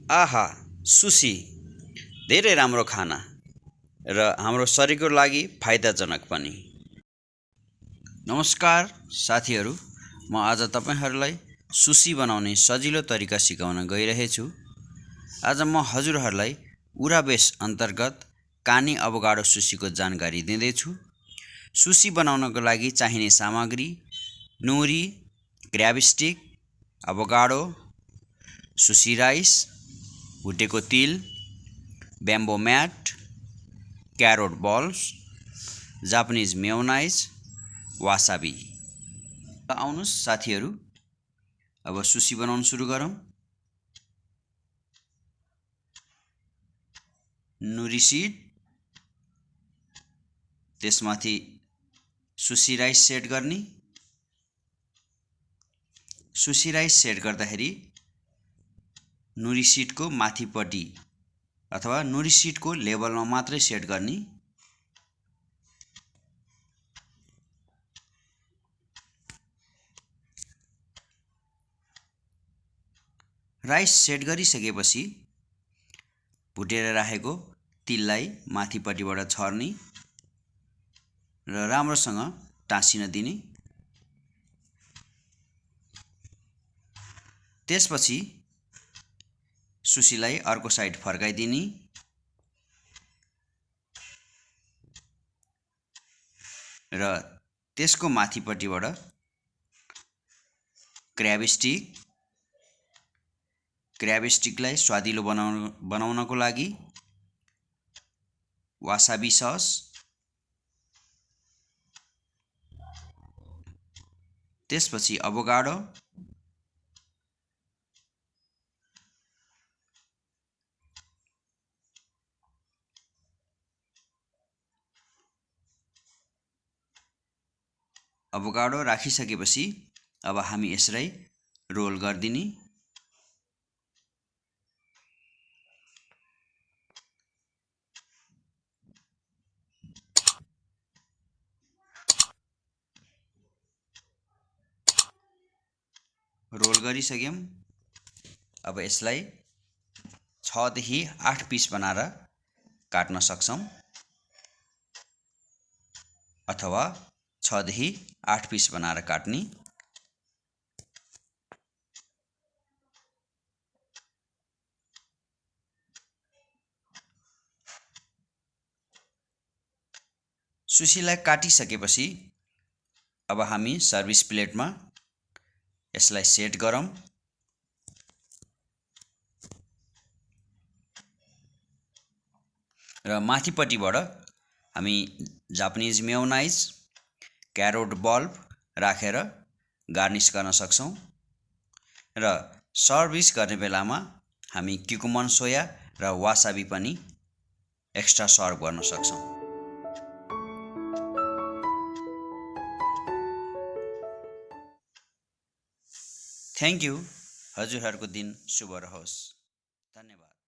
आहा, sushi धेरै राम्रो खाना र हाम्रो शरीरको लागि फाइदाजनक पनि। नमस्कार साथीहरू, म आज तपाईहरुलाई सुशी बनाउने सजिलो तरिका सिकाउन गइरहेछु। आज म हजुरहरूलाई उराबेस अन्तर्गत कानी अवोकाडो सुशीको जानकारी दिँदैछु। सुशी बनाउनको लागि चाहिने सामग्री: नोरी, क्र्याबस्टिक, अवोकाडो, सुशी राइस, भुटेको तिल, bamboo mat, carrot balls, Japanese mayonnaise, wasabi. आउनुस् साथीहरू, अब सुशी बनाउन सुरु गरौँ। नोरी सिड, त्यसमाथि सुशी राइस सेट गर्ने। सुशी राइस सेट गर्दाखेरि नोरी सिडको माथिपट्टि अथवा नोरी सिडको लेभलमा मात्रै सेट गर्ने। राइस सेट गरिसकेपछि भुटेर राखेको तिललाई माथिपट्टिबाट छर्ने र राम्रोसँग टाँसिन दिने। त्यसपछि सुशीलाई अर्को साइड फर्काइदिने र त्यसको माथिपट्टिबाट क्र्याबस्टिकलाई स्वादिलो बनाउनको लागि वासाबी सस, त्यसपछि अवोकाडो, राखिसकेपछि अब हामी यसलाई रोल गर्दिने। रोल गरिसक्यौं। अब यसलाई 6 देखि 8 पिस बनाएर काट्न सक्छौं अथवा 6 देखि 8 पिस बनाएर काट्ने। सुशीलाई काटिसकेपछि अब हामी सर्भिस प्लेटमा यसलाई सेट गरौँ र माथिपट्टिबाट हामी जापानिज मेयोनाइज, क्यारोट बल्ब राखेर गार्निश गर्न सक्छौं र सर्भिस गर्ने बेलामा हामी क्युकुमन सोया र वासाबी पनि एक्स्ट्रा सर्भ गर्न सक्छौं। Thank you. हजुरहरूको दिन शुभ रहोस्।